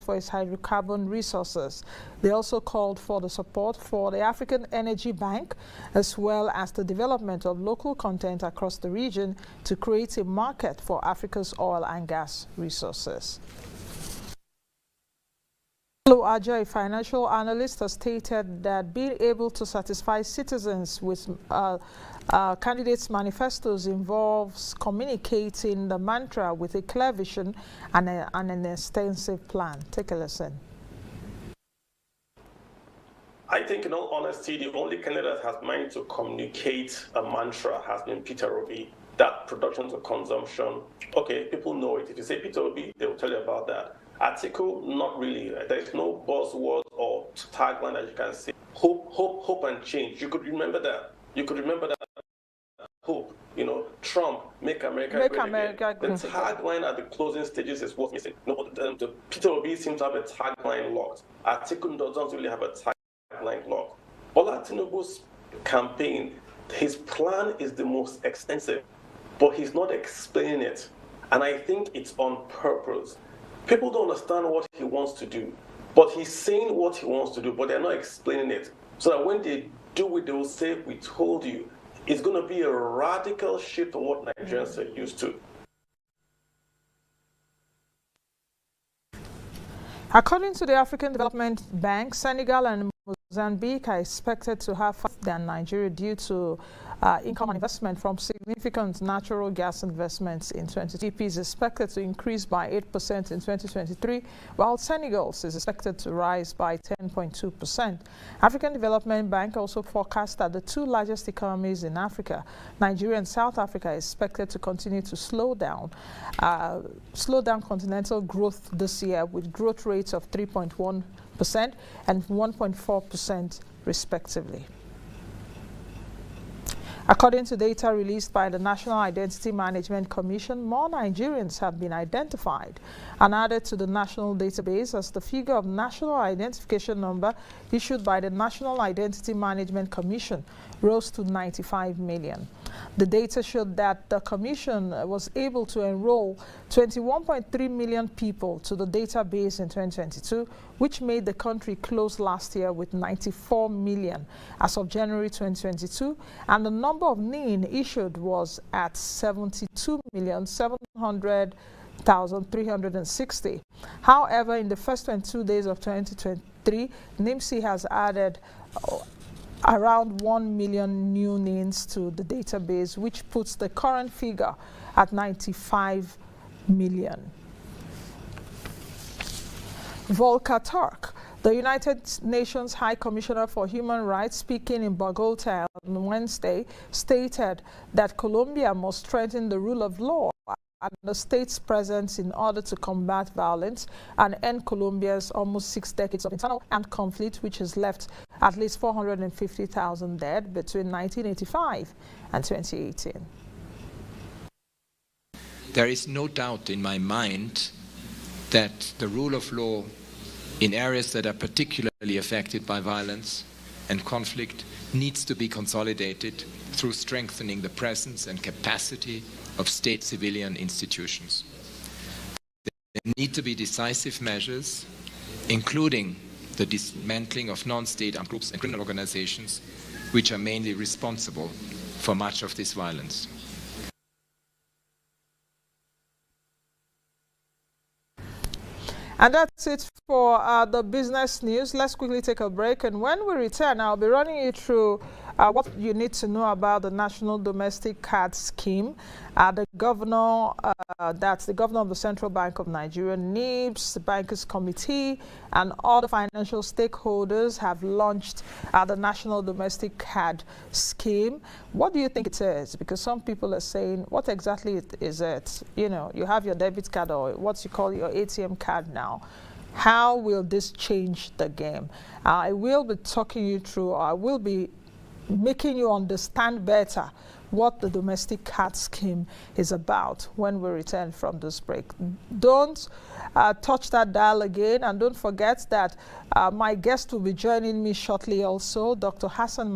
for its hydrocarbon resources. They also called for the support for the African Energy Bank, as well as the development of local content across the region to create a market for Africa's oil and gas resources. Aja, a financial analyst, has stated that being able to satisfy citizens with candidates' manifestos involves communicating the mantra with a clear vision and an extensive plan. Take a listen. I think, in all honesty, the only candidate that has managed to communicate a mantra has been Peter Obi. That production to consumption, okay, people know it. If you say Peter Obi, they will tell you about that. Atiku, not really. There is no buzzword or tagline that you can say. Hope and change. You could remember that. You could remember that. Hope. You know, Trump, make America great again. The tagline at the closing stages is what's missing. No, the Peter Obi seems to have a tagline locked. Atiku doesn't really have a tagline locked. Bola Tinubu's campaign, his plan is the most extensive, but he's not explaining it. And I think it's on purpose. People don't understand what he wants to do, but he's saying what he wants to do, but they're not explaining it. So that when they do it, they will say, we told you. It's going to be a radical shift from what Nigerians are used to. According to the African Development Bank, Senegal and Mozambique are expected to have faster than Nigeria due to income and investment from significant natural gas investments in 2020. GDP is expected to increase by 8% in 2023, while Senegal's is expected to rise by 10.2%. African Development Bank also forecasts that the two largest economies in Africa, Nigeria and South Africa, are expected to continue to slow down continental growth this year, with growth rates of 3.1% and 1.4% respectively. According to data released by the National Identity Management Commission, more Nigerians have been identified and added to the national database as the figure of national identification number issued by the National Identity Management Commission rose to 95 million. The data showed that the Commission was able to enroll 21.3 million people to the database in 2022, which made the country close last year with 94 million as of January 2022, and the number of NIN issued was at 72,700,360. However, in the first 22 days of 2023, NIMC has added around 1 million new NINs to the database, which puts the current figure at 95 million. Volker Turk, the United Nations High Commissioner for Human Rights, speaking in Bogota on Wednesday, stated that Colombia must strengthen the rule of law and the state's presence in order to combat violence and end Colombia's almost 6 decades of internal armed conflict, which has left at least 450,000 dead between 1985 and 2018. There is no doubt in my mind that the rule of law in areas that are particularly affected by violence and conflict needs to be consolidated through strengthening the presence and capacity of state civilian institutions. There need to be decisive measures, including the dismantling of non-state armed groups and criminal organizations, which are mainly responsible for much of this violence. And that's it for the business news. Let's quickly take a break, and when we return, I'll be running you through what you need to know about the National Domestic Card Scheme. The governor, that's the governor of the Central Bank of Nigeria, NIBS, the Bankers Committee, and all the financial stakeholders have launched the National Domestic Card Scheme. What do you think it is? Because some people are saying, what exactly is it? You know, you have your debit card or what you call your ATM card now. How will this change the game? I will be talking you through, I will be making you understand better what the domestic card scheme is about when we return from this break. Don't touch that dial again, and don't forget that my guest will be joining me shortly also, Dr. Hassan